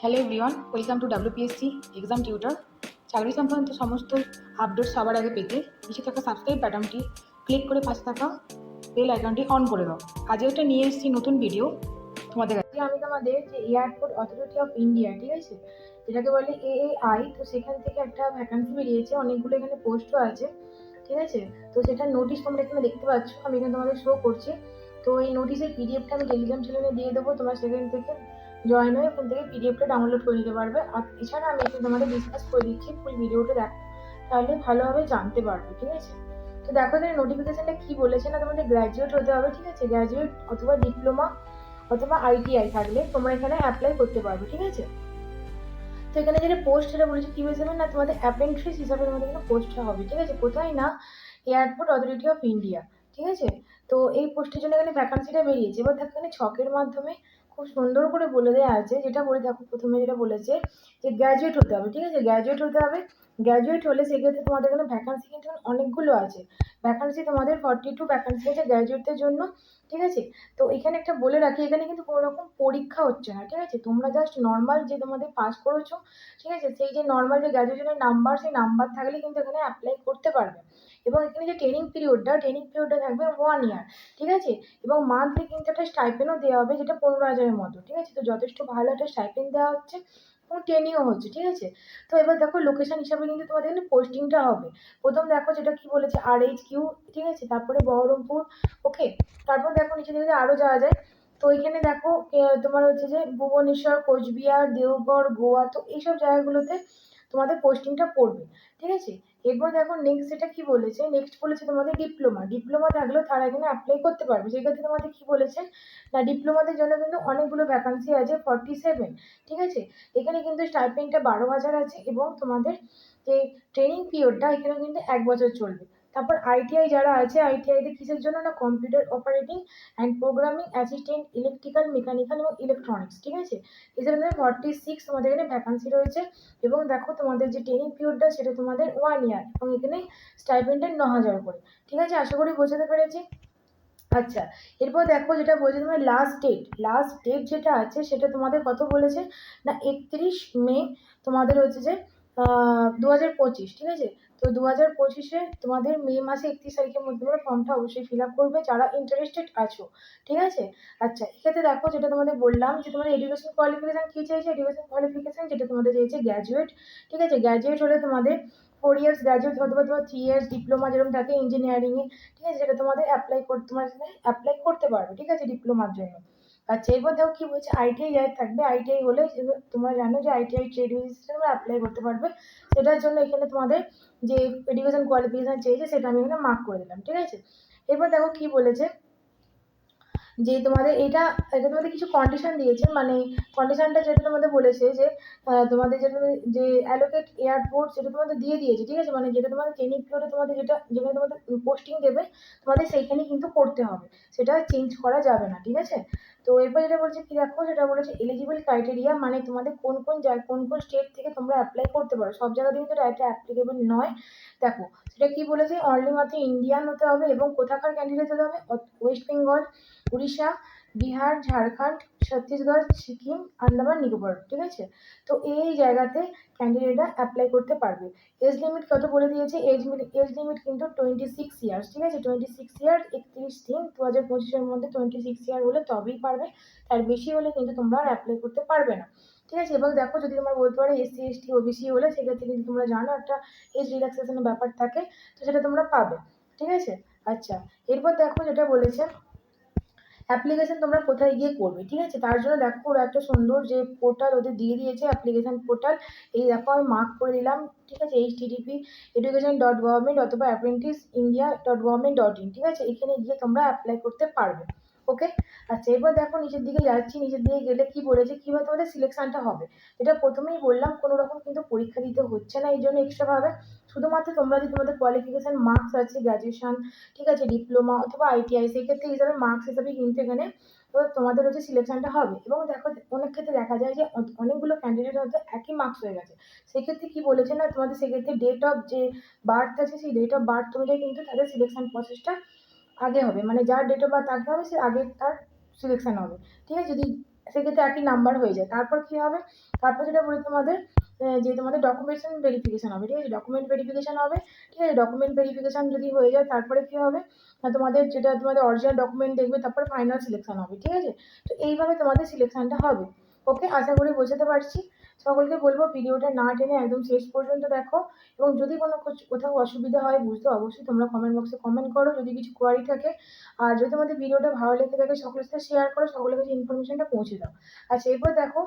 Hello everyone, welcome to WPSC exam tutor. চাকরি সংক্রান্ত সমস্ত আপডেট সবার আগে পেতে নিচে থাকা সাবস্ক্রাইব বাটনটি ক্লিক করে পাশে থাকা বেল আইকনটি অন করে দাও। আজকে একটা নিয়ে এসেছি নতুন ভিডিও তোমাদের কাছে। আমি তোমাদের যে এয়ারপোর্ট অথরিটি অফ ইন্ডিয়া, ঠিক আছে, যেটাকে বলে AAI, তো সেখান থেকে একটা ভ্যাকান্সি বেরিয়েছে, অনেকগুলো এখানে পোস্টও আছে, ঠিক আছে। তো সেটার নোটিশ তোমরা এখানে দেখতে পাচ্ছ, আমি এখানে তোমাদের শো করছি। তো এই নোটিশের পিডিএফটা আমি টেলিগ্রাম চ্যানেলে দিয়ে দেবো, তোমরা সেখান থেকে জয়েন হয়ে ওখান থেকে পিডিএফটা ডাউনলোড করে নিতে পারবে। আর এছাড়া আমি এখানে তোমাদের ডিসকাস করে দিচ্ছি, ফুল ভিডিওটা দেখো, তাহলে ভালোভাবে জানতে পারবে, ঠিক আছে। তো দেখো এখানে নোটিফিকেশনটা কি বলেছে না, তোমাদের গ্র্যাজুয়েট হতে হবে, ঠিক আছে, গ্র্যাজুয়েট অথবা ডিপ্লোমা অথবা ITI থাকলে তোমরা এখানে অ্যাপ্লাই করতে পারবে, ঠিক আছে। তো এখানে যেটা পোস্ট সেটা বলেছে কি হয়েছে না, তোমাদের অ্যাপ্রেন্টিস হিসাবে তোমাদের এখানে পোস্টটা হবে, ঠিক আছে, কোথায় না, এয়ারপোর্ট অথরিটি অফ ইন্ডিয়া, ঠিক আছে। তো এই পোস্টের জন্য এখানে ভ্যাকান্সিটা বেরিয়েছে। এবার দেখো এখানে ছকের মাধ্যমে খুব সুন্দর করে বলে দেওয়া আছে, যেটা বলে দেখো প্রথমে যেটা বলেছে যে গ্র্যাজুয়েট হতে হবে, ঠিক আছে, গ্র্যাজুয়েট হতে হবে। গ্র্যাজুয়েট হলে সেক্ষেত্রে তোমাদের এখানে ভ্যাকান্সি কিন্তু অনেকগুলো আছে, ভ্যাকান্সি তোমাদের 42 ভ্যাকান্সি আছে গ্র্যাজুয়েটদের জন্য, ঠিক আছে। তো এখানে একটা বলে রাখি, এখানে কিন্তু কোনো রকম পরীক্ষা হচ্ছে না, ঠিক আছে, তোমরা জাস্ট নর্মাল যে তোমাদের পাস করেছো, ঠিক আছে, সেই যে নর্মাল যে গ্র্যাজুয়েশনের নাম্বার, সেই নাম্বার থাকলে কিন্তু এখানে অ্যাপ্লাই করতে পারবে। এবং এখানে যে ট্রেনিং পিরিয়ডটা থাকবে 1 ইয়ার, ঠিক আছে। এবং মান্থলি কিন্তু একটা স্টাইপেন্ডও দেওয়া হবে, যেটা 15,000-এর মতো, ঠিক আছে। তো যথেষ্ট ভালো একটা স্টাইপেন্ড দেওয়া হচ্ছে এবং ট্রেনিংও হচ্ছে, ঠিক আছে। তো এবার দেখো লোকেশন হিসাবে কিন্তু তোমাদের এখানে পোস্টিংটা হবে। প্রথম দেখো যেটা কি বলেছে RHQ, ঠিক আছে, তারপরে বহরমপুর, ওকে। তারপর দেখো নিচে দিকে আরো যাওয়া যায়, তো এখানে দেখো তোমার হচ্ছে যে ভুবনেশ্বর, কোচবিহার, দেওঘর, গোয়া, তো এইসব জায়গাগুলোতে তোমাদের পোস্টিংটা পড়বে, ঠিক আছে। এরপর দেখো নেক্সট যেটা কি বলেছে, নেক্সট বলেছে তোমাদের ডিপ্লোমা থাকলেও তারা এখানে অ্যাপ্লাই করতে পারবে। সেক্ষেত্রে তোমাদের কি বলেছে না, ডিপ্লোমাদের জন্য কিন্তু অনেকগুলো ভ্যাকান্সি আছে, 47, ঠিক আছে। এখানে কিন্তু স্টাইপেন্ডটা 12,000 আছে এবং তোমাদের যে ট্রেনিং পিরিয়ডটা এখানে কিন্তু 1 বছর চলবে। তারপর ITI যারা আছে, ITI-তে কিসের জন্য না, computer operating and programming assistant, electrical, mechanical এবং ইলেকট্রনিক্স, ঠিক আছে। এছাড়া তোমাদের 46 তোমাদের এখানে ভ্যাকান্সি রয়েছে। এবং দেখো তোমাদের যে ট্রেনিং পিরিয়ডটা সেটা তোমাদের 1 ইয়ার এবং এখানে স্টাইপেন্ডের 9,000 করে, ঠিক আছে। আশা করি বোঝাতে পেরেছি। আচ্ছা, এরপর দেখো যেটা বলছে তোমার লাস্ট ডেট যেটা আছে সেটা তোমাদের কত বলেছে না, 31 মে তোমাদের হচ্ছে যে 2025, ঠিক আছে। তো 2025-এ তোমাদের মে মাসে 31 তারিখের মধ্যে তোমরা ফর্মটা অবশ্যই ফিল আপ করবে যারা ইন্টারেস্টেড আছো, ঠিক আছে। আচ্ছা, এক্ষেত্রে দেখো যেটা তোমাদের বললাম যে তোমাদের এডুকেশন কোয়ালিফিকেশন কি চাইছে, এডুকেশন কোয়ালিফিকেশন যেটা তোমাদের চাইছে গ্র্যাজুয়েট, ঠিক আছে। গ্র্যাজুয়েট হলে তোমাদের 4 ইয়ার্স গ্র্যাজুয়েট অথবা তোমার 3 ইয়ার্স ডিপ্লোমা যেরকম থাকে ইঞ্জিনিয়ারিংয়ে, ঠিক আছে, সেটা তোমাদের অ্যাপ্লাই করতে পারবে, ঠিক আছে, ডিপ্লোমার জন্য। আচ্ছা, এরপর দেখো কি বলছে, ITI যাদের থাকবে, ITI হলে তোমরা জানো যে ITI ট্রেড রেজিস্ট্রেশন অ্যাপ্লাই করতে পারবে। সেটার জন্য এখানে তোমাদের যে এডুকেশন কোয়ালিফিকেশন চেয়েছে সেটা আমি এখানে মার্ক করে দিলাম, ঠিক আছে। এরপর দেখো কি বলেছে যে তোমাদের এটা তোমাদের কিছু কন্ডিশন দিয়েছে, মানে কন্ডিশনটা যেটা তোমাদের বলেছে যে তোমাদের যেটা যে অ্যালোকেট এয়ারপোর্ট সেটা তোমাদের দিয়ে দিয়েছে, ঠিক আছে, মানে যেটা তোমাদের ট্রেনিং পিরিয়ডে তোমাদের যেখানে তোমাদের পোস্টিং দেবে তোমাদের সেইখানেই কিন্তু করতে হবে, সেটা চেঞ্জ করা যাবে না, ঠিক আছে। তো এরপর যেটা বলছে কি দেখো, সেটা বলেছে এলিজিবল ক্রাইটেরিয়া, মানে তোমাদের কোন কোন স্টেট থেকে তোমরা অ্যাপ্লাই করতে পারো, সব জায়গাতে কিন্তু এটা অ্যাপ্লিকেবল নয়। দেখো সেটা কি বলেছে, অনলি মাত্র ইন্ডিয়ান হতে হবে এবং কোথাকার ক্যান্ডিডেট হতে হবে, ওয়েস্ট বেঙ্গল, উড়িষ্যা, বিহার, ঝাড়খণ্ড, ছত্তিশগড়, সিকিম, আন্দামান নিকোবর, ঠিক আছে। তো এই জায়গাতে ক্যান্ডিডেটরা অ্যাপ্লাই করতে পারবে। এজ লিমিট কত বলে দিয়েছে, এজ লিমিট কিন্তু 26 ইয়ার্স, ঠিক আছে, 26 ইয়ার, 31 3 2025-এর মধ্যে 26 ইয়ার হলে তবেই পারবে, তার বেশি হলে কিন্তু তোমরা আর অ্যাপ্লাই করতে পারবে না, ঠিক আছে। এবং দেখো যদি তোমরা বলতে পারো SC ST OBC হলে সেক্ষেত্রে কিন্তু তোমরা জানো একটা এজ রিল্যাক্সেশনের ব্যাপার থাকে, তো সেটা তোমরা পাবে, ঠিক আছে। আচ্ছা, এরপর দেখো যেটা বলেছে অ্যাপ্লিকেশন তোমরা কোথায় গিয়ে করবে, ঠিক আছে। তার জন্য দেখো ওরা একটা সুন্দর যে পোর্টাল ওদের দিয়ে দিয়েছে, অ্যাপ্লিকেশন পোর্টাল, এই দেখো আমি মার্ক করে দিলাম, ঠিক আছে, http://education.government অথবা apprenticeindia.government.in, ঠিক আছে, এখানে গিয়ে তোমরা অ্যাপ্লাই করতে পারবে, ওকে। আচ্ছা, এবার দেখো নিচের দিকে যাচ্ছি, নিচের দিকে গেলে কি বলেছে কিভাবে তোমাদের সিলেকশনটা হবে, যেটা প্রথমেই বললাম কোনো রকম কিন্তু পরীক্ষা দিতে হচ্ছে না এই জন্য এক্সট্রা ভাবে, শুধুমাত্র তোমরা যে তোমাদের কোয়ালিফিকেশন মার্কস আছে গ্র্যাজুয়েশন, ঠিক আছে, ডিপ্লোমা অথবা ITI, সেক্ষেত্রে হিসাবে মার্কস হিসাবে কিন্তু এখানে তোমাদের হচ্ছে সিলেকশনটা হবে। এবং দেখো অনেক ক্ষেত্রে দেখা যায় যে অনেকগুলো ক্যান্ডিডেট হয়তো একই মার্কস হয়ে গেছে, সেক্ষেত্রে কি বলেছে না, তোমাদের সেক্ষেত্রে ডেট অফ যে বার্থ আছে সেই ডেট অফ বার্থ অনুযায়ী কিন্তু তাদের সিলেকশন প্রসেসটা আগে হবে, মানে যার ডেট অফ বার্থ আগে হবে সে আগে তার সিলেকশন হবে, ঠিক আছে। যদি সেক্ষেত্রে একই নাম্বার হয়ে যায়। তারপর কী হবে, তারপর যেটা বলি তোমাদের যে তোমাদের ডকুমেন্টেশন ভেরিফিকেশন হবে, ঠিক আছে? ডকুমেন্ট ভেরিফিকেশন হবে, ঠিক আছে? ডকুমেন্ট ভেরিফিকেশন যদি হয়ে যায় তারপরে কী হবে, তোমাদের যেটা তোমাদের অরিজিনাল ডকুমেন্ট দেখবে, তারপরে ফাইনাল সিলেকশন হবে, ঠিক আছে? তো এইভাবে তোমাদের সিলেকশনটা হবে। ওকে, আশা করি বোঝাতে পারছি। সকলকে বলবো ভিডিওটা না টেনে একদম শেষ পর্যন্ত দেখো, এবং যদি কোনো কোথাও অসুবিধা হয় বুঝতে অবশ্যই তোমরা কমেন্ট বক্সে কমেন্ট করো যদি কিছু কোয়ারি থাকে। আর যদি তোমাদের ভিডিওটা ভালো লেগে থাকে সকলের সাথে শেয়ার করো, সকলের কাছে ইনফরমেশনটা পৌঁছে দাও। আচ্ছা, এরপর দেখো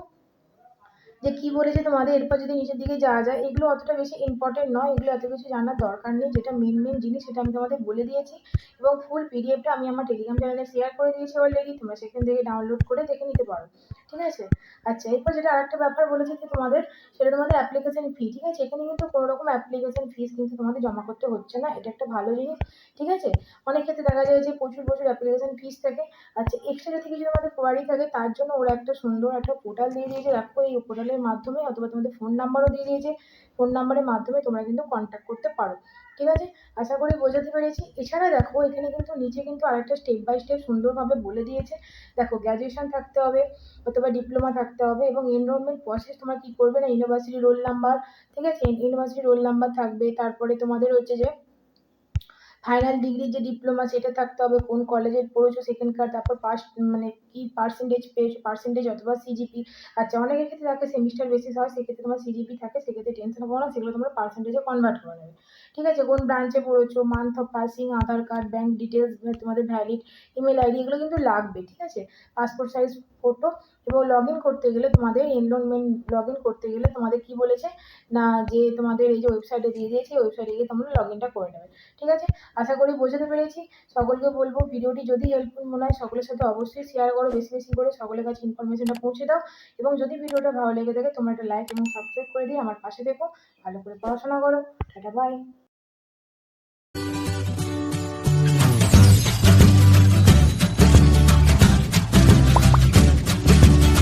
যে কি বলেছে তোমাদের, এরপর যদি নিচের দিকে যাওয়া যায়, এগুলো অতটা বেশি ইম্পর্টেন্ট নয়, এগুলো এত কিছু জানার দরকার নেই। যেটা মেন মেন জিনিস সেটা আমি তোমাদের বলে দিয়েছি, এবং ফুল পিডিএফটা আমি আমার টেলিগ্রাম চ্যানেলে শেয়ার করে দিয়েছি অলরেডি, তোমরা সেখান থেকে ডাউনলোড করে দেখে নিতে পারো, ঠিক আছে? আচ্ছা, এরপর যেটা আরেকটা ব্যাপার বলেছে যে তোমাদের, সেটা তোমাদের অ্যাপ্লিকেশন ফি, ঠিক আছে? এখানে কিন্তু কোনো রকম অ্যাপ্লিকেশন ফিস কিন্তু তোমাদের জমা করতে হচ্ছে না, এটা একটা ভালো জিনিস, ঠিক আছে? অনেক ক্ষেত্রে দেখা যায় যে প্রচুর প্রচুর অ্যাপ্লিকেশন ফিস থাকে। আচ্ছা, এক্সট্রা যদি কিছু তোমাদের কোয়ারি থাকে তার জন্য ওরা একটা সুন্দর একটা পোর্টাল দিয়ে দিয়েছে, দেখো এই পোর্টালের মাধ্যমে, অথবা তোমাদের ফোন নাম্বারও দিয়ে দিয়েছে, ফোন নাম্বারের মাধ্যমে তোমরা কিন্তু কন্ট্যাক্ট করতে পারো, ঠিক আছে? আশা করি বোঝাতে পেরেছি। এছাড়া দেখো এখানে কিন্তু নিচে কিন্তু আরেকটা স্টেপ বাই স্টেপ সুন্দরভাবে বলে দিয়েছে। দেখো, গ্র্যাজুয়েশন থাকতে হবে অথবা ডিপ্লোমা থাকতে হবে, এবং এনরোলমেন্ট প্রসেস তোমরা কি করবে না, ইউনিভার্সিটি রোল নাম্বার, ঠিক আছে? ইউনিভার্সিটি রোল নাম্বার থাকবে, তারপরে তোমাদের হচ্ছে যে ফাইনাল ডিগ্রির যে ডিপ্লোমা সেটা থাকতে হবে, কোন কলেজে পড়েছো সেখানকার, তারপর পাস মানে কি পার্সেন্টেজ পেয়েছো, পার্সেন্টেজ অথবা সিজিপি। আচ্ছা, অনেকের ক্ষেত্রে থাকে সেমিস্টার বেসিস হয়, সেক্ষেত্রে তোমার সিজিপি থাকে, সেক্ষেত্রে টেনশন করো না, সেগুলো তোমরা পার্সেন্টেজে কনভার্ট করে নেবে, ঠিক আছে? কোন ব্রাঞ্চে পড়েছো, month of passing, Aadhaar card, bank details, তোমাদের ভ্যালিড ইমেল আইডি, এগুলো কিন্তু লাগবে, ঠিক আছে? Passport size photo. এবং লগ ইন করতে গেলে তোমাদের এনরোলমেন্ট লগ ইন করতে গেলে তোমাদের কি বলেছে না, যে তোমাদের এই যে ওয়েবসাইটে দিয়ে দিয়েছে, ওয়েবসাইটে গিয়ে তোমরা লগ ইনটা করে নেবে, ঠিক আছে? আশা করি বোঝাতে পেরেছি। সকলকে বলবো ভিডিওটি যদি হেল্পফুল মনে হয় সকলের সাথে অবশ্যই শেয়ার করো, বেশি বেশি করে সকলের কাছে ইনফরমেশনটা পৌঁছে দাও, এবং যদি ভিডিওটা ভালো লেগে থাকে তোমরা একটা লাইক এবং সাবস্ক্রাইব করে দিয়ে আমার পাশে থেকো। ভালো করে পড়াশোনা করো। Tata, by.